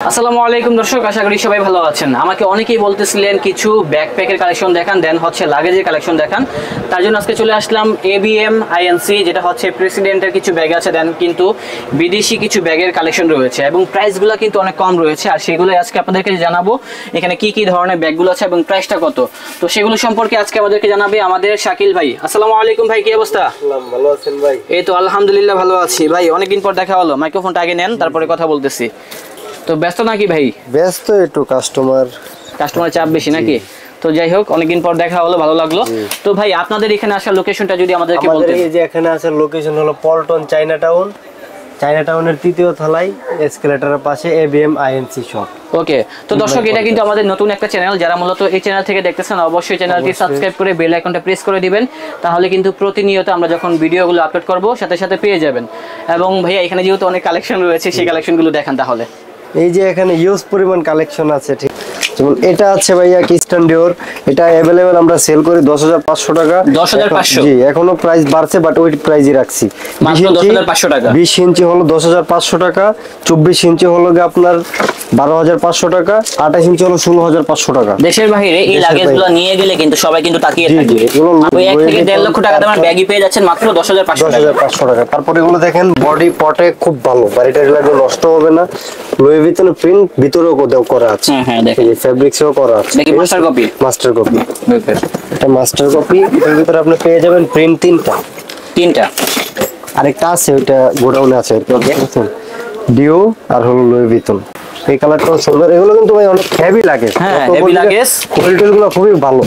আসসালামু আলাইকুম দর্শক, আশা করি সবাই ভালো আছেন। আমাকে অনেকেই বলতেছিলেন কিছু ব্যাকপ্যাকের কালেকশন দেখান, দেন হচ্ছে লাগেজের কালেকশন দেখান। তার জন্য আজকে চলে আসলাম ABM INC, যেটা হচ্ছে প্রেসিডেন্টের কিছু ব্যাগ আছে, দেন কিন্তু বিদেশি কিছু ব্যাগের কালেকশন রয়েছে এবং প্রাইসগুলো কিন্তু অনেক কম রয়েছে। আর সেগুলো আজকে আপনাদেরকে জানাবো এখানে কি কি ধরনের ব্যাগগুলো আছে এবং প্রাইসটা কত। তো সেগুলো সম্পর্কে আজকে আমাদেরকে জানাবে আমাদের শাকিল ভাই। আসসালামু আলাইকুম ভাই, কি অবস্থা? ভালো আছেন ভাই? এই তো আলহামদুলিল্লাহ ভালো আছি ভাই। অনেকদিন পর দেখা হলো, মাইক্রোফোনটা আগে নেন তারপরে কথা বলতেছি। তো ব্যস্ত নাকি ভাই? ব্যস্ত একটু, কাস্টমার চাপ বেশি নাকি? তো যাই হোক, অনেকদিন পর দেখা হলো, ভালো লাগলো। তো ভাই আপনাদের এখানে আসার লোকেশনটা যদি আমাদেরকে বলতেন। এই যে এখানে আসার লোকেশন হলো পল্টন চায়নাটাউনের তৃতীয় তলায় এসকেলেটরের পাশে ABM INC শপ। ওকে, তো দর্শক এটা কিন্তু আমাদের নতুন একটা চ্যানেল, যারা মূলত এই চ্যানেল থেকে দেখতেছেন অবশ্যই চ্যানেলটি সাবস্ক্রাইব করে বেল আইকনটা প্রেস করে দিবেন, তাহলে কিন্তু প্রতিনিয়ত আমরা যখন ভিডিওগুলো আপলোড করব সাথে সাথে পেয়ে যাবেন। এবং ভাইয়া এখানে যেহেতু অনেক কালেকশন রয়েছে, সেই কালেকশনগুলো দেখান তাহলে। এই যে এখানে ইউজ পরিমাণ কালেকশন আছে, ঠিক যেমন এটা আছে ভাইয়া কিস্টান ডিওর, এটা अवेलेबल আমরা সেল করি 10500 টাকা। 10500? জি, এখনো প্রাইস বাড়ছে বাট ওই প্রাইসই রাখছি। মাত্র 10500 টাকা। 20 ইঞ্চি হলো 10500 টাকা, 24 ইঞ্চি হলো আপনার 12500 টাকা, 28 ইঞ্চি হলো 16500 টাকা। দেশের বাইরে এই লাগেজগুলো নিয়ে গেলে কিন্তু সবাই কিন্তু তাকিয়ে থাকে। ওই 1 থেকে 1.5 লক্ষ টাকা দামের ব্যাগই পেয়ে যাচ্ছেন মাত্র 10500 টাকা। তারপরে এগুলো দেখেন বডি পটে খুব ভালো, বাড়িটা এগুলো নষ্ট হবে না। লুই ভিতরে প্রিন্ট ভিতরেও কোথাও করা আছে। হ্যাঁ দেখেন, এই ফেব্রিক্সও করা আছে। দেখি মাস্টার কপি। ওকে, এটা মাস্টার কপি। এর ভিতরে আপনি পেয়ে যাবেন প্রিন্ট তিনটা। আরেকটা আছে, ওইটা গোডাউনে আছে। ওকে, ডিও আর হলো লুই ভিতন। এই কালারটা সুন্দর। এগুলো কিন্তু ভাই অনেক হেভি লাগে। হ্যাঁ, হেভি লাগেজ। কোয়ালিটিগুলো খুবই ভালো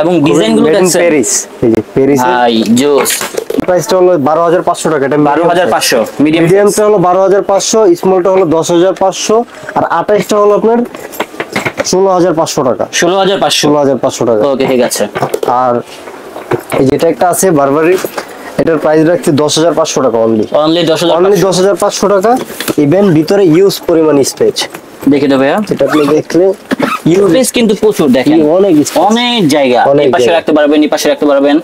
এবং ডিজাইনগুলো দেখছেন প্যারিস। এই যে প্যারিস হাই জোস। প্রাইসটা হলো 12500 টাকা। এটা 12500। মিডিয়ামটা হলো 12500, স্মলটা হলো 10500 আর 28টা হলো আপনার 16500 টাকা। 16500 টাকা। ওকে, ঠিক আছে। আর এই যেটা একটা আছে বারবারি, এটার প্রাইস রাখছি 10500 টাকা অনলি 10500 টাকা। ইভেন ভিতরে ইউজ পরিমাণ স্পেস দেখে দেবে। এটা আপনি দেখলে স্পেস কিন্তু প্রচুর, দেখেন অনেক জায়গা। এই পাশে রাখতে পারবেন, এই পাশে রাখতে পারবেন।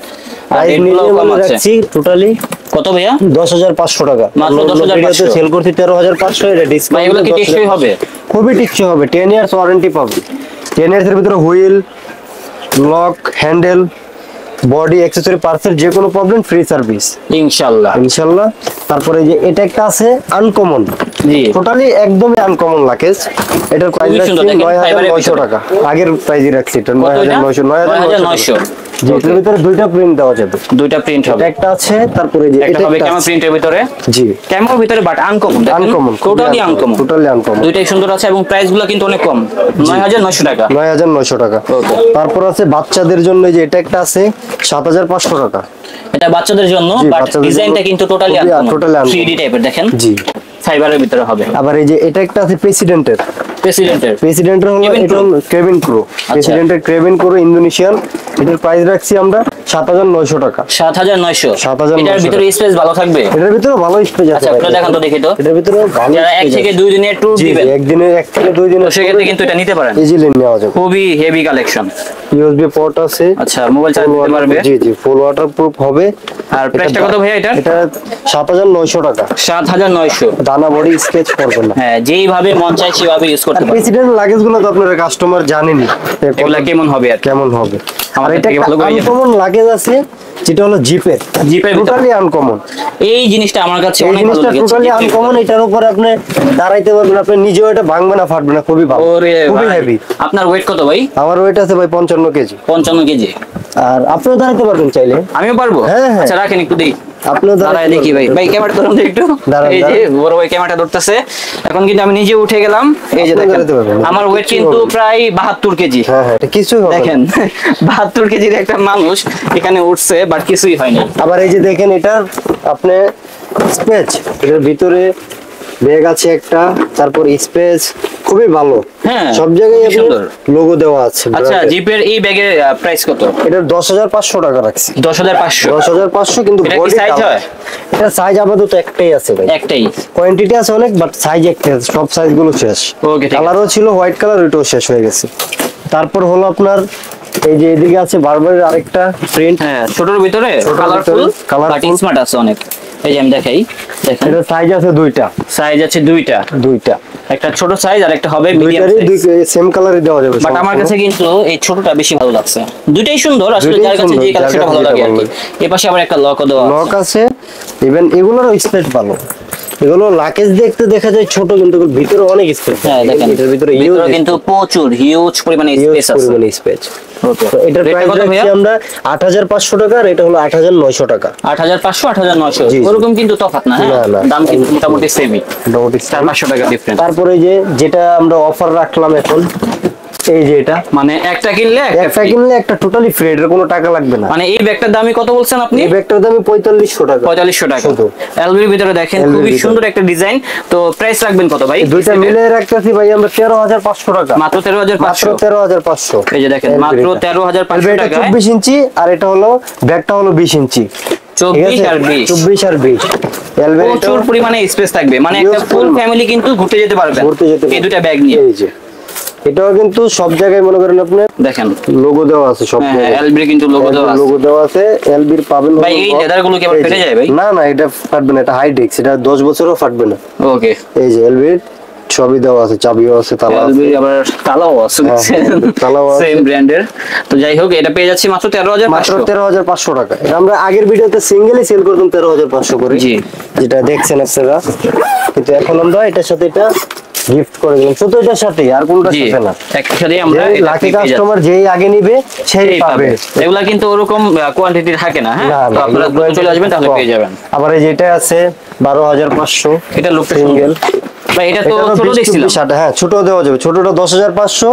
আর এগুলো কম আছে। টোটালি কত ভাইয়া? 10500 টাকা। মাত্র 10500 সেল করতে 13500। এটা ডিসকাউন্ট। এগুলো কি টেকসই হবে? খুবই টেকসই হবে। 10 ইয়ার্স ওয়ারেন্টি পাবে। 10 ইয়ার্স এর ভিতরে wheel, lock, handle, body, accessory, parcel যে কোনো প্রবলেম ফ্রি সার্ভিস ইনশাআল্লাহ। তারপরে যে এটা একটা আছে আনকমন, জি টোটালি একদমই আনকমন লাগেজ। এটার প্রাইস রাখছি 9900 টাকা। আগের প্রাইসই রাখছি এটা 9900। জি, এর ভিতরে দুইটা প্রিন্ট দেওয়া যাবে, দুইটা প্রিন্ট হবে। একটা আছে, তারপরে যে এটা হবে ক্যামো প্রিন্টের ভিতরে। জি, ক্যামোর ভিতরে বাট আনকমন, টোটালি আনকমন। দুইটাই সুন্দর আছে এবং প্রাইসগুলো কিন্তু অনেক কম, 9900 টাকা। 9900 টাকা। তারপর আছে বাচ্চাদের জন্য, যে এটা একটা আছে 7500 টাকা। এটা বাচ্চাদের জন্য, বাট ডিজাইনটা কিন্তু টোটালি আনকমন, 3D টাইপের। দেখেন, জি, ফাইবারের ভিতরে হবে। আবার এই যে এটা একটা আছে প্রেসিডেন্টের হলো এটা কেবিন ক্রু। প্রেসিডেন্টের কেবিন ক্রু ইন্দোনেশিয়ান। এটার প্রাইস রাখছি আমরা 7900 টাকা। 7900। এটার ভিতরে স্পেস ভালো থাকবে? এটার ভিতরে ভালো স্পেস আছে। আচ্ছা, আপনারা দেখেন তো, দেখি তো। এটার ভিতরে ভালো, যারা 1 থেকে 2 দিনের ট্যুর দিবেন, একদিনের 1 থেকে 2 দিনের, সেক্ষেত্রে কিন্তু এটা নিতে পারেন, ইজিলি নেওয়া যাবে। খুবই হেভি কালেকশন। ইউএসবি পোর্ট আছে। আচ্ছা, মোবাইল চার্জ দিতে পারবে। জি, ফুল ওয়াটারপ্রুফ হবে। আর প্রাইসটা কত ভাইয়া এটা? এটা 7900 টাকা। 7900। দানা বডি স্কেচ করবে না। হ্যাঁ, যেইভাবে মন চাই সেভাবে ইউজ করতে পারবেন। প্রেসিডেন্ট লাগেজগুলো তো আপনারা কাস্টমার জানেনই এগুলা কেমন হবে আর কেমন হবে। আর আমাদের এটা থেকে ভালো করে আনকমন লাগেজ আছে, যেটা হলো জিপের টোটালি আনকমন। এই জিনিসটা আমার কাছে অনেক ভালো জিনিসটা লেগেছে। Totally uncommon. এটার উপর আপনি দাঁড়াইতে পারবেন, আপনি নিজেও এটা ভাঙবে না, ফাটবে না, খুবই ভালো, খুবই হেভি। আপনার ওয়েট কত ভাই? আমার ওয়েট আছে ভাই 55 কেজি। 55 কেজি। আর আপনিও দাঁড়াইতে পারবেন চাইলে। আমিও পারবো? হ্যাঁ। আচ্ছা, রাখেন একটু দেই। আপনিও দাঁড়ায় দেখি ভাই। ক্যামেরা ধরুন তো একটু। এই যে বড় ভাই ক্যামেরাটা ধরতেছে। এখন কিন্তু আমি নিজে উঠে গেলাম। এই যে দেখেন, আমার ওয়েট কিন্তু প্রায় 72 কেজি। হ্যাঁ, এটা কিছুই হবে না। দেখেন, 72 কেজির একটা মানুষ এখানে উঠছে, বাট কিছুই হয়নি। আবার এই যে দেখেন, এটা আপনি স্পেস, এর ভিতরে ব্যাগ আছে একটা, তারপর স্পেস খুবই ভালো। হ্যাঁ, সব জায়গায় লোগো দেওয়া আছে। আচ্ছা, জিপের এই ব্যাগের প্রাইস কত? এটা 10500 টাকা রাখছি। 10500। কিন্তু বডি সাইজ হয়? এটা সাইজ আপাতত একটাই আছে ভাই। একটাই? কোয়ান্টিটি আছে অনেক, বাট সাইজ একটাই আছে। সব সাইজগুলো শেষ। ওকে, কালারও ছিল হোয়াইট কালার, ওইটাও শেষ হয়ে গেছে। তারপর হলো আপনার এই যে এদিকে আছে বারবারের আরেকটা প্রিন্ট। হ্যাঁ, ছোটর ভিতরে কালারফুল, বাট স্মার্ট আছে অনেক। এই যে আমি দেখাই, দেখেন এটা সাইজ আছে দুইটা। সাইজ আছে দুইটা। একটা ছোট সাইজ আর একটা হবে মিডিয়াম দুইটারই সাইজ। সেম কালারই দেওয়া যাবে। বাট আমার কাছে কিন্তু এই ছোটটা বেশি ভালো লাগছে। দুইটাই সুন্দর আসলে, দুইটাই যার কাছে সুন্দর, যে যার কালেকশনটা কাছে ভালো লাগে যেটা আর কি। ভালো এই পাশে আবার একটা লকও দেওয়া লক আছে। আছে, ইভেন এগুলোরও স্পেস ভালো। এগুলো লাকেজ দেখতে দেখা যায় ছোট, কিন্তু এগুলোর ভিতরে অনেক স্পেস। হ্যাঁ দেখেন, এটার ভিতরে ভিতরে কিন্তু প্রচুর হিউজ পরিমাণে স্পেস আছে। পরিমাণে স্পেস। ওকে, তো এটার প্রাইস কত ভাইয়া? রাখছি আমরা 8500 টাকা, আর এটা হলো 8900 টাকা। 8500 8900 জি, জি। ওরকম কিন্তু তফাৎ না, হ্যাঁ না, না। দাম কিন্তু মোটামুটি সেমই, মোটামুটি 400 টাকা ডিফারেন্স। তারপরে যেটা আমরা অফার রাখলাম এখন, এই যে এটা মানে একটা কিনলে একটা free। কিনলে একটা টোটালি ফ্রি, এর কোনো টাকা লাগবে না। মানে এই ব্যাগটার দামই কত বলছেন আপনি? এই ব্যাগটার দাম 4500 টাকা। 4500 টাকা। শুধু এলবির ভিতরে দেখেন LV খুবই ভিতরে। সুন্দর একটা ডিজাইন। তো প্রাইস রাখবেন কত ভাই? দুইটা মিলে রাখতেছি ভাই আমরা 13500 টাকা। মাত্র 13500। 13500। এই যে দেখেন মাত্র 13500 এটা টাকায় 24 ইঞ্চি, আর এটা হলো ব্যাগটা হলো 20 ইঞ্চি। 24 আর 20 24 আর 20 এলভের প্রচুর পরিমাণে স্পেস থাকবে, মানে একটা Huge ফুল পরিমাণ। ফ্যামিলি কিন্তু ঘুরতে যেতে পারবে ঘুরতে যেতে এই দুটো ব্যাগ নিয়ে। এই যে এটাও কিন্তু সব জায়গায় মনে করেন আপনি দেখেন লোগো দেওয়া আছে সব হ্যাঁ, জায়গায়। এলবির কিন্তু লোগো দেওয়া আছে। লোগো দেওয়া আছে, এলবির পাবেন। ভাই, এই লেদারগুলো কি আবার এই যে। ফেটে যায় ভাই? না না, এটা ফাটবে না, এটা হাইডেক্স, এটা 10 বছরও ফাটবে না। ওকে, এই যে এলবির সবই দেওয়া আছে, চাবিও আছে, তালা আছে। এলবির আবার তালাও আছে, তালাও আছে। সেম ব্র্যান্ডের। তো যাই হোক, এটা পেয়ে যাচ্ছি মাত্র মাত্র 13500। 13500 টাকা। এটা আমরা আগের ভিডিওতে সিঙ্গেলই সেল করতাম 13500 করে, জি। যেটা দেখছেন আপনারা, কিন্তু এখন আমরা এটার সাথে এটা গিফট করে দিলাম, শুধু এটার সাথে, আর কোনটার জি, সাথে না। একটার সাথে আমরা যে এটা লাকি পেয়ে যাচ্ছি। কাস্টমার যেই আগে নিবে সেই এই পাবে। পাবে। এগুলা কিন্তু ওরকম কোয়ান্টিটি থাকে না, হ্যাঁ না, তো না, আপনারা এগুলো চলে আসবেন তাহলে কম। পেয়ে যাবেন। আবার এই যেটা আছে 12500, এটা লুকটা সিঙ্গেল। ভাই, এটা তো ছোট দেখছিলাম। হ্যাঁ, ছোট দেওয়া যাবে। ছোটটা 10500,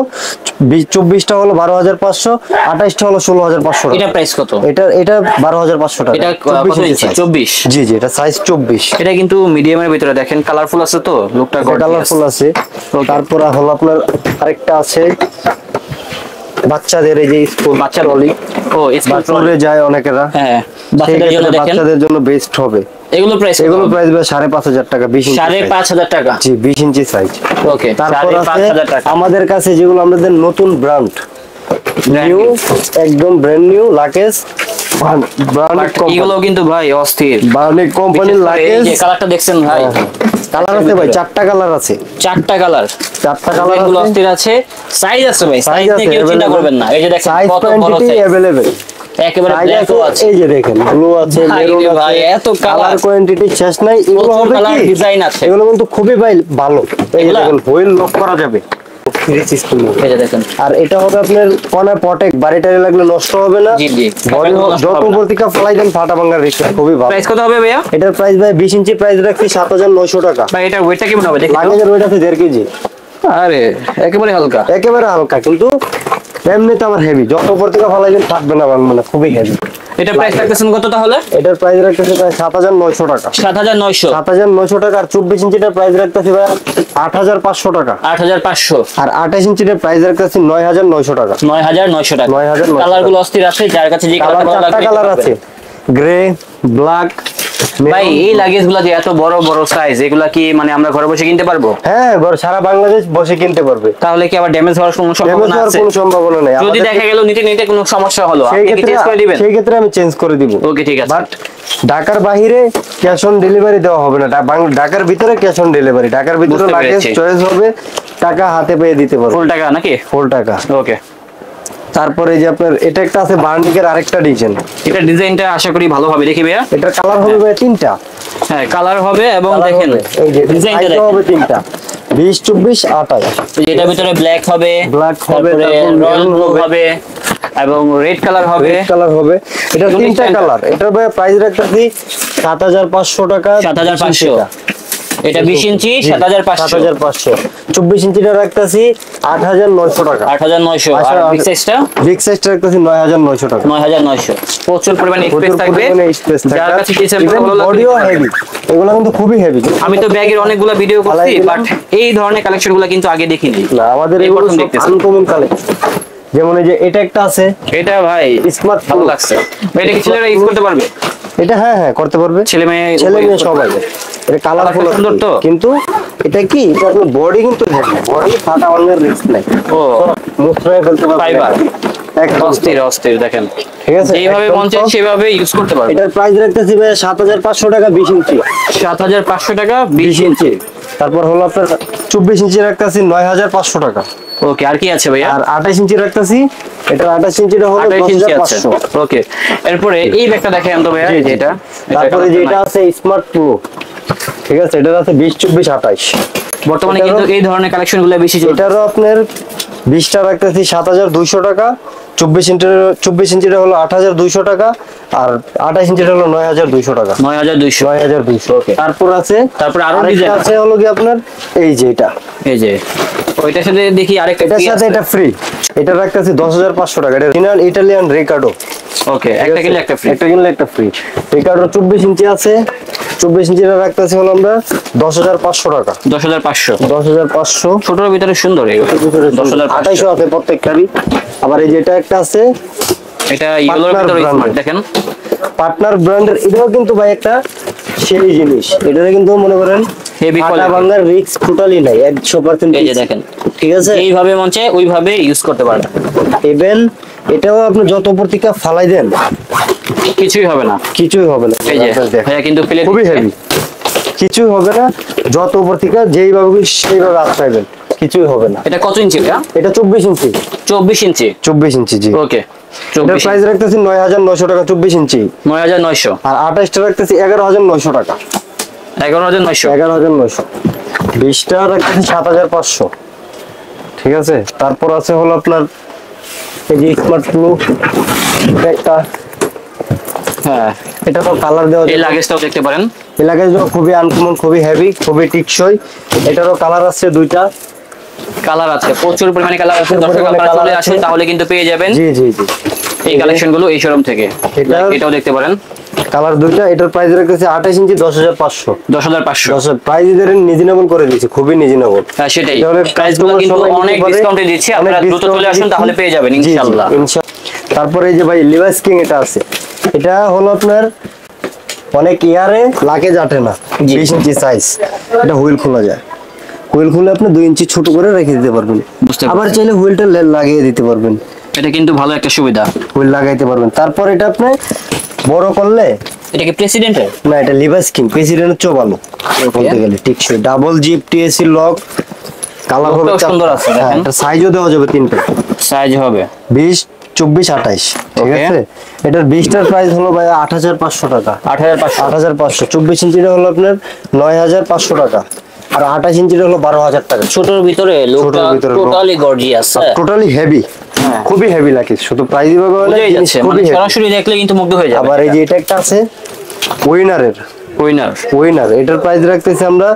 24টা হলো 12500, 28টা হলো 16500 টাকা। এটা প্রাইস কত? এটা 12500 টাকা। এটা কত 24 ইঞ্চি? size। 24। জি জি, এটা সাইজ 24। এটা কিন্তু মিডিয়ামের ভিতরে দেখেন কালারফুল আছে, তো লুকটা কালারফুল আছে। তারপর হলো আপনার আরেকটা আছে বাচ্চাদের, এই যে স্কুল বাচ্চা ট্রলি, ও স্কুল ট্রলি যায় অনেকেরা, হ্যাঁ, সেই বাচ্চাদের জন্য ক্ষেত্রে দেখেন বাচ্চাদের জন্য বেস্ট হবে। এগুলো প্রাইস এগুলো প্রাইস 5500 টাকা, 20 ইঞ্চি size। 5500 টাকা। জি, 20 ইঞ্চি সাইজ। ওকে, তারপর আছে 5500 টাকা। আমাদের কাছে যেগুলো আমাদের নতুন ব্র্যান্ড, নিউ, একদম brand new luggage, brand but এগুলো কিন্তু ভাই অস্থির। বার্নিক কোম্পানির বিশেষ করে এই লাকেজ। যে কালারটা দেখছেন ভাই, কালার আছে ভাই, 4টা কালার আছে। 4টা কালার, 4টা কালার এগুলো আছে। অস্থির আছে। সাইজ আছে ভাই, সাইজ Size নিয়ে কেউ আছে, চিন্তা available। করবেন না। এই যে দেখেন সাইজ কত বড় কোয়ান্টিটি সাইজ, अवेलेबल। একেবারে সাইজ ব্ল্যাকও আছে। এই যে দেখেন, ব্লু আছে, ভাই মেরুন রে ভাই, আছে, এত colour। কালার কোয়ান্টিটি শেষ নাই। এগুলো প্রচুর হবে colour কি design আছে। এগুলো কিন্তু খুবই ভাই ভালো। এই যে এগুলা? দেখেন, হুইল লক করা যাবে, ফ্রি সিস্টেম। এই যে দেখেন, আর এটা হবে আপনার কোনা প্রটেক্ট, বাড়িটারে লাগলে নষ্ট হবে না। জি, জি। বডি নষ্ট যত হবে না। প্রতিকা ফলাই দেন ফাটা ভাঙার রিস্ক খুবই ভালো। প্রাইস কত হবে ভাইয়া? এটার প্রাইস ভাই 20 ইঞ্চি প্রাইস রাখছি 7900 টাকা। ভাই এটা ওয়েটটা কেমন হবে দেখি তো? লাগেজের ওয়েট আছে 1.5 কেজি। আরে একেবারে হালকা। একেবারে হালকা, কিন্তু এমনিতে আমার হেভি, যত প্রতিকা ফলাই দেন ফাটবে না, ভাঙবে না, খুবই হেভি। এটা প্রাইস রাখতেছেন কত তাহলে? এটার প্রাইস রাখতেছি প্রায় 7900 টাকা। 7900। 7900 টাকা। আর 24 ইঞ্চিটার প্রাইস রাখতেছি ভাই 8500 টাকা। 8500। আর 28 ইঞ্চিটার প্রাইস রাখতেছি 9900 টাকা। 9900 টাকা। 9900 কালার গুলো অস্থির আছে, যার কাছে যে কালার কালার ভালো 4টা লাগবে কালার আছে, গ্রে, ব্ল্যাক। ভাই এই লাগেজ গুলা যে এত বড় বড় সাইজ, এগুলা কি মানে আমরা ঘরে বসে কিনতে পারবো? হ্যাঁ, সারা বাংলাদেশ বসে কিনতে পারবে। তাহলে কি আবার ড্যামেজ হওয়ার কোনো ড্যামেজ সম্ভাবনা হওয়ার আছে? কোনো সম্ভাবনা নেই। যদি আমাদের দেখা গেল নিতে নিতে কোনো সমস্যা হলো, সেই আপনি কি ক্ষেত্রে চেঞ্জ করে দিবেন? সেই ক্ষেত্রে আমি চেঞ্জ করে দিব। ওকে, ঠিক আছে। বাট ঢাকার বাইরে ক্যাশ অন ডেলিভারি দেওয়া হবে না। ঢাকার ভিতরে ক্যাশ অন ডেলিভারি। ঢাকার ভিতরে বুঝতে লাগেজ পেরেছি। চয়েস হবে, টাকা হাতে পেয়ে দিতে পারবো, ফুল টাকা নাকি? ফুল টাকা। ওকে, তারপরে যে আপনার এটা একটা আছে বার্নিকের আরেকটা ডিজাইন। এটা ডিজাইনটা আশা করি ভালো হবে, দেখি ভাইয়া। এটার কালার হবে ভাই 3টা। হ্যাঁ, কালার হবে এবং Colour দেখেন হবে, এই যে ডিজাইনটা size দেখেন। হবে 3টা, 20, 24, 28। এটার ভিতরে ব্ল্যাক হবে, Black হবে, তারপরে তারপর রয়্যাল maroon ব্লু হবে। হবে এবং রেড কালার হবে। রেড কালার হবে। এটা এগুলো 3টা design টা। কালার। এটার ভাই প্রাইস রাখতেছি 7500 টাকা। 7500। এটা 20 ইঞ্চি 7500। 7500। 24 ইঞ্চিটা রাখতেছি 8900 টাকা। 8900। আর আচ্ছা, বিগ সাইজটা বিগ সাইজটা রাখতেছি 9900 টাকা। 9900। প্রচুর পরিমাণে স্পেস প্রচুর থাকবে, পরিমাণে স্পেস থাকবে। যার কাছে কিসের Even ভালো লাগবে বডিও হেভি। এগুলো কিন্তু খুবই হেভি। আমি তো ব্যাগের অনেকগুলো ভিডিও করছি, ফালাই দিলাম। বাট এই ধরনের কালেকশন গুলো কিন্তু আগে দেখিনি। না, আমাদের এই এগুলো প্রথম দেখতেছি। Uncommon collection. যেমন এই যে এটা একটা আছে এটা ভাই স্মার্ট, ভালো লাগছে। ভাই এটা কি ছেলেরা ইউজ করতে পারবে? এটা হ্যাঁ হ্যাঁ করতে পারবে, ছেলে মেয়ে ছেলে মেয়ে use করতে সবাই। পারবে। এটা কালারফুল সুন্দর তো? কিন্তু এটা কি, এটা আপনার বডি কিন্তু হেভি, বডি ফাটা ভাঙার রিস্ক নাই। ও মুখে ফেলতে পারবে ফাইবার একদম। অস্থির অস্থির দেখেন। ঠিক আছে, এইভাবে মন চায় সেভাবে ইউজ করতে পারবে। এটার প্রাইস রাখতেছি ভাই 7500 টাকা 20 ইঞ্চি। 7500 টাকা 20 ইঞ্চি। তারপর হলো আপনার 24 ইঞ্চি রাখতেছি 9500 টাকা। ওকে, আর কি আছে ভাইয়া? আর 28 ইঞ্চি রাখতেছি, এটা 28 ইঞ্চিটা হলো 28 ইঞ্চি আছে। 10500। ওকে, এরপরে এই ব্যাগটা দেখেন তো ভাইয়া, যেটা তারপরে যেটা আছে স্মার্ট প্রো, ঠিক আছে, এটা আছে 20 24 28। বর্তমানে কিন্তু এই ধরনের কালেকশনগুলো বেশি চলছে। এটারও আপনার 20টা রাখতেছি 7200 টাকা, 24 ইঞ্চিটা হলো 8200 টাকা, আর 28 ইঞ্চিটা হলো 9200 টাকা। 9200। 9200। ওকে, তারপর আছে, তারপরে আরো আরেকটা ডিজাইন আছে হলো কি আপনার এই যে এটা, এই যে ওইটার সাথে দেখি আরেকটা এটার কি সাথে আছে। এটা ফ্রি, এটা রাখতেছি 10500 টাকা। এটা অরিজিনাল ইটালিয়ান রিকার্ডো। ওকে, একটা কিনলে একটা ফ্রি। একটা কিনলে একটা ফ্রি। রিকার্ডো 24 ইঞ্চি আছে, 24 ইঞ্চিটা রাখতেছি হলো আমরা 10500 টাকা। 10500। 10500। ছোটর ভিতরে সুন্দর এগুলো। 2800 আছে প্রত্যেকটারই। আবার এই যে এটা একটা আছে, এটা ইয়েলোর Partner ভিতরে brand। স্মার্ট দেখেন। পার্টনার ব্র্যান্ডের, এটাও কিন্তু ভাই একটা সেই জিনিস। এটাতে কিন্তু মনে করেন Heavy ফাটা quality। ভাঙার রিস্ক টোটালি নাই, 100%। এই যে দেখেন, ঠিক আছে, এইভাবে মন চায় ওইভাবে ইউজ করতে পারবেন। ইভেন এটাও আপনি যত প্রতিকা ফালাই দেন কিছুই হবে না। কিছুই হবে না। এই যে দেখেন, ভাইয়া কিন্তু প্লেট খুবই হেভি, কিছুই হবে না। যত প্রতিকা যেইভাবে সেইভাবে আশ্রাইবেন, কিছুই হবে না। এটা কত ইঞ্চি ভাইয়া? এটা 24 ইঞ্চি। 24 ইঞ্চি। 24 ইঞ্চি, জি। ওকে, এটার 24 প্রাইস রাখতেছি 9900 টাকা 24 ইঞ্চি। 9900। আর 28টা রাখতেছি 11900 টাকা। 11900। 11900। 20টা রাখতেছি 7500। ঠিক আছে, তারপর আছে হলো আপনার এই যে স্মার্ট প্রো একটা, হ্যাঁ, এটা তো কালার দেওয়া এই যায়। লাগেজটাও দেখতে পারেন। এই লাগেজটা খুবই আনকমন, খুবই হেভি, খুবই টিকসই। এটারও কালার আছে দুইটা। কালার আছে, প্রচুর পরিমাণে কালার আছে। প্রচুর দর্শক পরিমাণে আপনারা চলে colour আসুন, আছে। তাহলে কিন্তু পেয়ে যাবেন জি জি জি। এই কালেকশনগুলো এই শোরুম থেকে। এটা- এটাও দেখতে পারেন। কালার দুইটা। এটার প্রাইস রাখতেছি 28 ইঞ্চি 10500। 10500। 10 প্রাইস এদের রিজনেবল করে দিয়েছি, খুবই রিজনেবল। হ্যাঁ, সেটাই। এটা হলে প্রাইসগুলো কিন্তু সবাই নিতে অনেক পারে। ডিসকাউন্টে দিচ্ছি, অনেক আপনারা দ্রুত discount চলে আসুন, দিচ্ছি। তাহলে পেয়ে যাবেন জি, জি, ইনশাআল্লাহ। তারপরে এই যে ভাই লিভাইস কিং এটা আছে, এটা হলো আপনার অনেক ইয়ারে লাগেজ আটে না, 20 ইঞ্চি সাইজ। এটা হুইল খোলা যায়, হুইল খুলে আপনি 2 ইঞ্চি ছোট করে রেখে দিতে পারবেন। বুঝতে আবার পারছি। চাইলে হুইলটা লাগিয়ে দিতে পারবেন, এটা কিন্তু ভালো একটা সুবিধা। হুইল লাগাইতে পারবেন। তারপর এটা আপনি বড় করলে, এটা কি প্রেসিডেন্টের? না এটা লিভাইস কিং প্রেসিডেন্টের চেয়ে ভালো বলতে গেলে, টিকসই। Double zip TSC lock, colour হবে লকটাও সুন্দর আছে, দেখেন। এটা সাইজও দেওয়া যাবে তিনটা, সাইজ হবে 20 24 28। ঠিক Okay. আছে, এটার 20টার প্রাইস হলো ভাই 8500 টাকা। 8500। 8500। 24 ইঞ্চিটা হলো আপনার 9500 টাকা, আর 28 ইঞ্চিটা হলো 12000 টাকা। ছোটর ভিতরে লুকটা ভিতরে look। Totally gorgeous. Totally heavy, হ্যাঁ। খুবই হেভি লাগে। শুধু প্রাইস দিবে বলে বুঝাই জিনিস যাচ্ছে, খুবই মানে heavy। সরাসরি দেখলে কিন্তু মুগ্ধ হয়ে যাবে। আবার এই যে এটা একটা আছে উইনারের, উইনার এটার প্রাইস রাখতেছি আমরা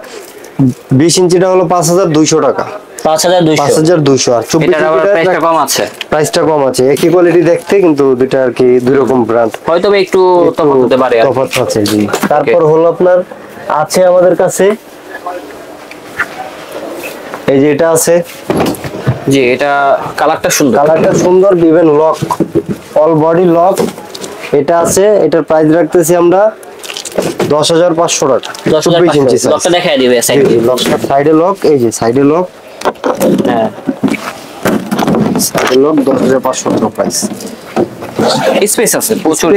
20 ইঞ্চিটা হলো 5200 টাকা। 5200। 5200। আর 24 এটার আবার প্রাইসটা ইঞ্চিটা কম আছে। প্রাইসটা কম আছে, একই কোয়ালিটি দেখতে, কিন্তু দুইটা আর কি দুই রকম ব্র্যান্ড, হয়তো বা একটু তফাৎ হতে পারে আর কি। তফাৎ আছে, জি। তারপর হলো আপনার আছে আমাদের কাছে এই যে এটা আছে, জি, এটা কালারটা সুন্দর। কালারটা সুন্দর, even lock, all body lock. এটা আছে, এটার প্রাইস রাখতেছি আমরা 10500 টাকা। 24 ইঞ্চি 10500। লকটা দেখায় দিবে সাইড দিয়ে। সাইডে লক, এই যে সাইডে লক, হ্যাঁ, সাইডে লক 10500 টাকা প্রাইস। স্পেস আছে প্রচুর,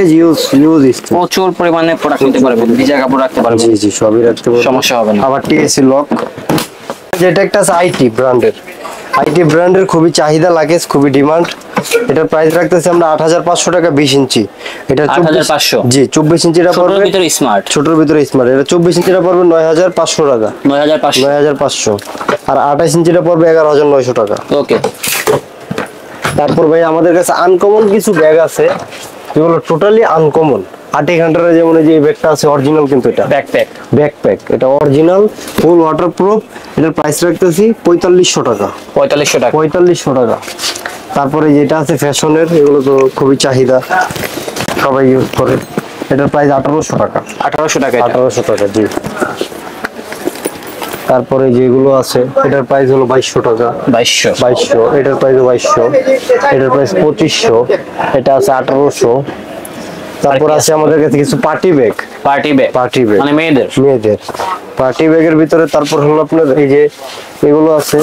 প্রচুর পরিমাণে প্রোডাক্ট নিতে পারবেন, ভিজা কাপড় রাখতে পারবেন, জি জি, সবই রাখতে পারবেন, সমস্যা হবে না। আবার টিএসসি লক। যেটা একটা আছে আইটি ব্র্যান্ডের খুবই চাহিদা, লাগেজ খুবই ডিমান্ড। এটার প্রাইস রাখতেছি আমরা 8500 টাকা 20 ইঞ্চি। এটা 8500? জি, 24 ইঞ্চিটা ছোটর পড়বে, ভিতরে স্মার্ট ছোটর ভিতরে স্মার্ট। এটা 24 ইঞ্চিটা পড়বে 9500 টাকা। 9500। 9500। আর 28 ইঞ্চিটা পড়বে 11900 টাকা। ওকে, তারপর ভাই আমাদের কাছে আনকমন কিছু ব্যাগ আছে, যেগুলো টোটালি আনকমন। 8 ঘন্টার যেমন এই যে ব্যাগটা আছে, অরিজিনাল কিন্তু এটা ব্যাকপ্যাক, এটা অরিজিনাল ফুল ওয়াটারপ্রুফ। এটার প্রাইস রাখতেছি 4500 টাকা। 4500 টাকা। 4500 টাকা। তারপরে যেটা আছে ফ্যাশনের, এগুলো তো খুবই চাহিদা, সবাই ইউজ করে। এটার প্রাইস 1800 টাকা। 1800 টাকা। 1800 টাকা, জি। তারপরে যেগুলো আছে, এটার প্রাইস হলো 2200 টাকা। 2200। এটার প্রাইস 2200। এটার প্রাইস 2500। এটা আছে 1800। তারপর আছে আমাদের কাছে কিছু পার্টি ব্যাগ, মানে মেয়েদের পার্টি ব্যাগের ভিতরে। তারপর হলো আপনার এই যে এগুলো আছে,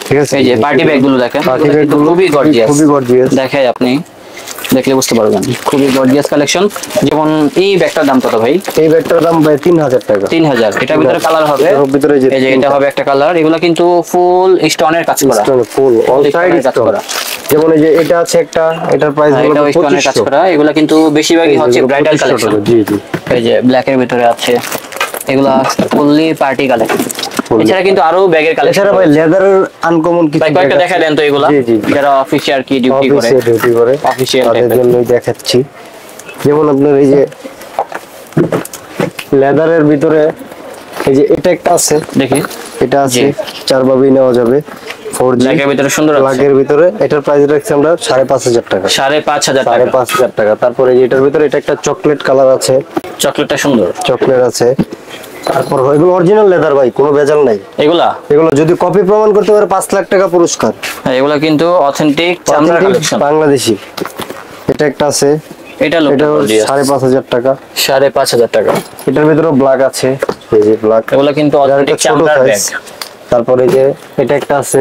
ঠিক আছে। এই যে পার্টি ব্যাগ গুলো দেখেন, পার্টি ব্যাগ গুলো খুবই গর্জিয়াস, খুবই গর্জিয়াস। দেখাই আপনি দেখলে বুঝতে পারবেন, খুবই গর্জিয়াস কালেকশন। যেমন এই ব্যাগটার দাম কত ভাই? এই ব্যাগটার দাম ভাই 3000 টাকা। 3000। এটার ভিতরে কালার হবে, এটার ভিতরে এই যে এটা হবে একটা কালার। এগুলো কিন্তু ফুল স্টোনের কাজ করা, ফুল অল সাইড কাজ করা। যেমন এই যে এটা আছে একটা, এটার প্রাইস হলো এটা স্টোনের কাজ 2500। করা। এগুলো কিন্তু বেশিরভাগই হচ্ছে ব্রাইডাল 2500 কালেকশন। টাকা, জি জি। এই যে ব্ল্যাকের ভিতরে আছে, এগুলা ফুললি পার্টি কালেকশন। এছাড়া কিন্তু আরো ব্যাগের কালেকশন। এছাড়া ভাই লেদারের আনকমন কিছু ভাই কয়েকটা দেখা দেন তো এগুলা, জি জি। যারা অফিসিয়াল কি ডিউটি করে, অফিসে ডিউটি করে অফিসিয়াল তাদের জন্যই দেখাচ্ছি। যেমন আপনার এই যে লেদারের ভিতরে এই যে এটা একটা আছে, দেখি। এটা আছে জি। 4 ভাবেই নেওয়া যাবে, 4G ব্ল্যাকের ভিতরে সুন্দর আছে, লাগের ভিতরে। এটার প্রাইস রাখছি আমরা 5500 টাকা। 5500 টাকা। 5500 টাকা। তারপরে এই যে এটার ভিতরে এটা একটা চকলেট কালার আছে, চকলেটটা সুন্দর, চকলেট আছে। তারপর এগুলো অরিজিনাল লেদার ভাই, কোনো ভেজাল নাই। এগুলা এগুলো যদি কপি প্রমাণ করতে পারে 5 লাখ টাকা পুরস্কার। হ্যাঁ, এগুলা কিন্তু অথেন্টিক চামড়ার Authentic কালেকশন, বাংলাদেশি। এটা একটা আছে, এটা লোক এটা 5500 টাকা। 5500 টাকা। এটার ভিতরে ব্ল্যাক আছে, এই যে ব্ল্যাক। এগুলা কিন্তু অথেন্টিক চামড়ার ব্যাগ। তারপরে যে এটা একটা আছে,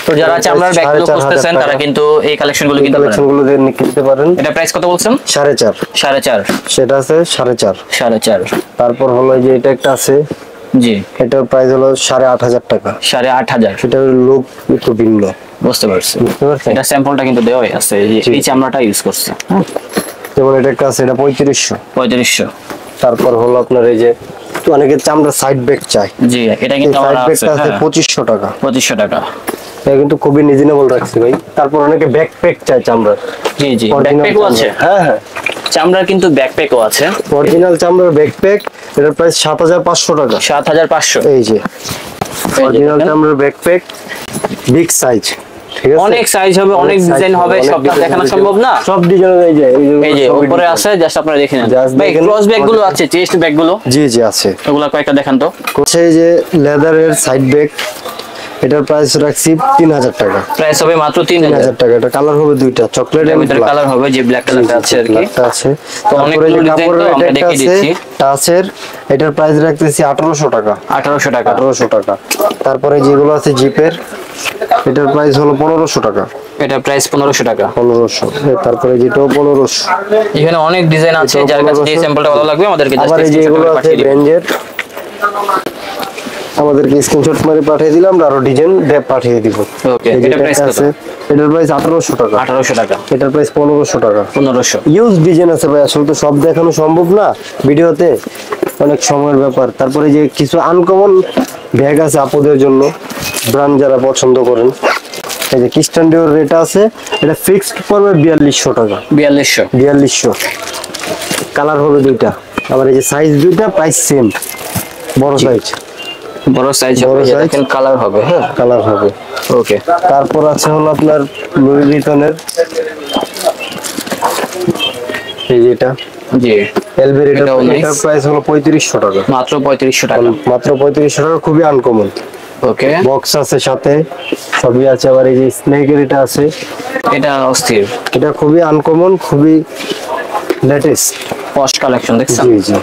তো যারা চামড়ার ব্যাগ গুলো 4500 খুঁজতেছেন তারা কিন্তু এই কালেকশন গুলো কিনতে কালেকশন পারেন। গুলো দিয়ে কিনতে পারেন। এটা প্রাইস কত বলছেন? 4.5। 4.5। সেটা আছে 4.5। 4.5। তারপর হলো এই যে এটা একটা আছে, জি, এটার প্রাইস হলো 8500 টাকা। 8500। সেটার লুক একটু ভিন্ন, বুঝতে পারছি। বুঝতে পারছেন? এটা স্যাম্পলটা কিন্তু দেওয়াই আছে, এই চামড়াটা ইউজ করছে। যেমন এটা একটা আছে, এটা 3500। 3500। তারপর হলো আপনার এই যে অনেকে চামড়া সাইড ব্যাগ চায়, জি, এটা কিন্তু সাইড আমার আছে। ব্যাগটা আছে 2500 টাকা। 2500 টাকা। এটা কিন্তু খুবই রিজনেবল রাখছি ভাই। তারপর অনেকে ব্যাকপ্যাক চায় চামড়ার, জি জি, Original ব্যাকপ্যাকও আছে। চামড়া। হ্যাঁ হ্যাঁ, চামড়ার কিন্তু ব্যাকপ্যাকও আছে। অরিজিনাল চামড়ার ব্যাকপ্যাক। এটার প্রাইস 7500 টাকা। 7500। এই যে অরিজিনাল দেখেন। চামড়ার ব্যাকপ্যাক, বিগ সাইজ, ঠিক আছে। অনেক সাইজ হবে, অনেক ডিজাইন হবে, সবটা দেখানো সম্ভব না। সব ডিজাইন এই যে এই যে সবই উপরে design। আছে, জাস্ট আপনারা দেখে নেন। Just ভাই দেখে নেন। ক্রস ব্যাগ গুলো আছে, চেস্ট ব্যাগ গুলো, জি জি আছে। এগুলা কয়েকটা দেখান তো। হচ্ছে এই যে লেদারের সাইড ব্যাগ, এটার প্রাইস রাখছি 3000 টাকা। প্রাইস হবে মাত্র 3000। 3000 টাকা। এটা কালার হবে দুইটা, চকলেট এর এন্ড ভিতরে ব্ল্যাক। কালার হবে, যে ব্ল্যাক কালারটা আছে আর কি। একটা আছে। তো তারপরে অনেকগুলো যে ডিজাইন কাপড়ের তো আমরা এটা একটা দেখিয়ে আছে দিচ্ছি। টাচের, এটার প্রাইস রাখতেছি 1800 টাকা। 1800 টাকা। 1800 টাকা। তারপরে যেগুলো আছে জিপের, এটার প্রাইস হলো 1500 টাকা। এটা প্রাইস 1500 টাকা। 1500। তারপরে যেটাও 1500। এখানে অনেক ডিজাইন আছে, এটাও যার কাছে যে 1500 স্যাম্পলটা ভালো লাগবে আমাদেরকে জাস্ট আবার এই যে স্ক্রিনশট এগুলো করে আছে পাঠিয়ে দিবেন। রেঞ্জের, আমাদেরকে স্ক্রিনশট মারি পাঠিয়ে দিলাম, আরো ডিজাইন পাঠিয়ে দিব। ওকে, এই যে এটা এটা প্রাইস কত? আছে, এটার প্রাইস 1800 টাকা। 1800 টাকা। এটার প্রাইস 1500 টাকা। 1500। ইউজ ডিজাইন আছে ভাই, আসলে তো সব দেখানো সম্ভব না ভিডিওতে, অনেক সময়ের ব্যাপার। তারপরে যে কিছু আনকমন ব্যাগ আছে আপুদের জন্য, ব্র্যান্ড যারা পছন্দ করেন। এই যে ক্রিস্টান ডিওর রেট আছে, এটা ফিক্সড পড়বে 4200 টাকা। 4200। 4200। কালার হবে দুইটা, আবার এই যে সাইজ দুইটা, প্রাইস সেম, বড় সাইজ। বড় সাইজ হবে, বড় size। দেখেন কালার হবে। হ্যাঁ, কালার হবে। ওকে। তারপর আছে হলো আপনার লুই ভিতনের, এই যে এটা জি, এলভি, এটাও nice। এটার প্রাইস হলো 3500 টাকা। মাত্র 3500 টাকা। মাত্র 3500 টাকা, খুবই আনকমন। ওকে, বক্স আছে সাথে, সবই আছে। আবার এই যে স্নেকের এটা আছে, এটা অস্থির এটা খুবই আনকমন, খুবই লেটেস্ট। পশ কালেকশন দেখছেন। জি জি,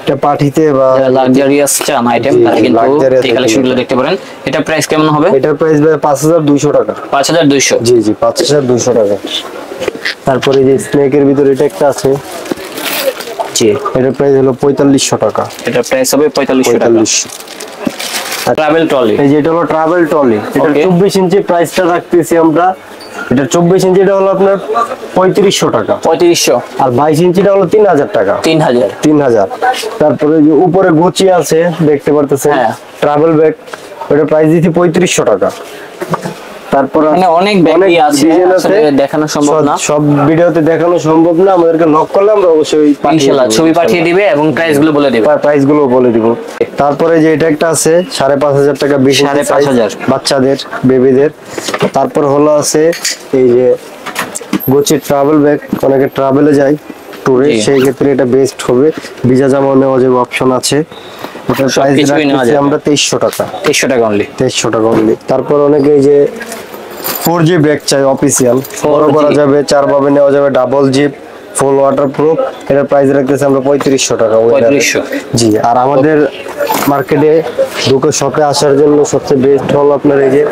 এটা পার্টিতে বা যারা লাক্সারিয়াস চান আইটেম জি, তারা কিন্তু luxurious এই item কালেকশনগুলো দেখতে পারেন। এটা প্রাইস কেমন হবে? এটার প্রাইস 5200 টাকা। 5200। জি জি, 5200 টাকা। তারপরে যে স্নেকের ভিতরে এটা একটা আছে, জি, এটার প্রাইস হলো 4500 টাকা। এটা প্রাইস হবে 4500 টাকা। 4500। ট্রাভেল ট্রলি, এই যে এটা হলো ট্রাভেল ট্রলি, এটা Okay. 24 ইঞ্চি প্রাইসটা রাখতেছি আমরা। এটা 24 ইঞ্চি, এটা হলো আপনার 3500 টাকা। 3500। আর 22 ইঞ্চিটা হলো 3000 টাকা। 3000। 3000। তারপরে যে উপরে গুচি আছে দেখতে পারতেছেন, হ্যাঁ। ট্রাভেল ব্যাগ, ওটা প্রাইস দিচ্ছি 3500 টাকা। তারপর মানে অনেক ব্যাগই আছে, ডিজাইন আসলে দেখানো সম্ভব না। সব ভিডিওতে দেখানো সম্ভব না, আমাদেরকে নক করলে আমরা অবশ্যই ইনশাআল্লাহ ছবি পাঠিয়ে দিবে এবং প্রাইস গুলো বলে দিবে। প্রাইস গুলো বলে দিব। তারপরে যে এটা একটা আছে 5500 টাকা, 20 ইঞ্চি 5500 size, বাচ্চাদের, বেবিদের। তারপর হলো আছে এই যে গোচি ট্রাভেল ব্যাগ, অনেকে ট্রাভেলে যায় ট্যুরে, জি। সেই ক্ষেত্রে এটা বেস্ট হবে। ভিসা জমা নেওয়া যাবে, অপশন আছে। এটার প্রাইস সবকিছুই নেওয়া রাখতেছি যাবে। আমরা 2300 টাকা। 2300 টাকা অনলি। 2300 টাকা অনলি। তারপর অনেকে এই যে 4G ব্যাগ চাই অফিসিয়াল, বড় 4G করা যাবে, 4 ভাবে নেওয়া যাবে, ডাবল জিপ, ফুল ওয়াটারপ্রুফ। এটার প্রাইস রাখতেছি আমরা 3500 টাকা। 3500। জি। আর আমাদের মার্কেটে ঢুকে শপে আসার জন্য সবচেয়ে বেস্ট হলো আপনার এই যে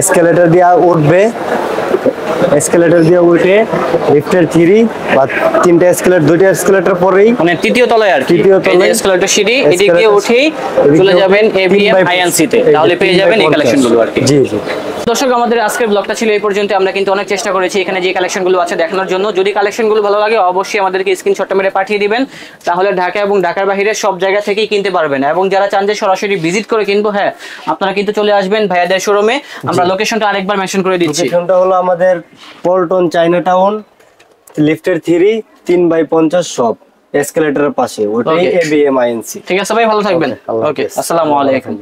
এসকেলেটর দিয়ে উঠবে, এসকেলেটর দিয়ে উঠে লিফটের 3 বা 3টা এসকেলেটর, 2টা এসকেলেটর পরেই মানে তৃতীয় তলায় আর কি, তৃতীয় তলায় এসকেলেটর সিঁড়ি, এদিক দিয়ে উঠেই চলে যাবেন এবিএম আইএনসি তে, তাহলে পেয়ে যাবেন এই কালেকশনগুলো আর কি। জি জি। দর্শক, আমাদের আজকের ব্লগটা ছিল এই পর্যন্ত। আমরা কিন্তু অনেক চেষ্টা করেছি এখানে যে কালেকশনগুলো আছে দেখানোর জন্য। যদি কালেকশনগুলো ভালো লাগে অবশ্যই আমাদেরকে স্ক্রিনশটটা মেরে পাঠিয়ে দিবেন, তাহলে ঢাকা এবং ঢাকার বাইরে সব জায়গা থেকেই কিনতে পারবেন। এবং যারা চান যে সরাসরি ভিজিট করে কিনবো, হ্যাঁ আপনারা কিন্তু চলে আসবেন ভাইয়াদের শোরুমে। আমরা লোকেশনটা আরেকবার মেনশন করে দিচ্ছি। লোকেশনটা হলো আমাদের পল্টন চায়না টাউন, লিফটের 3/50 শপ, এসকেলেটরের পাশে, ওটাই এবিএম আইএনসি। ঠিক আছে ভাই, ভালো থাকবেন। ওকে, আসসালামু আলাইকুম।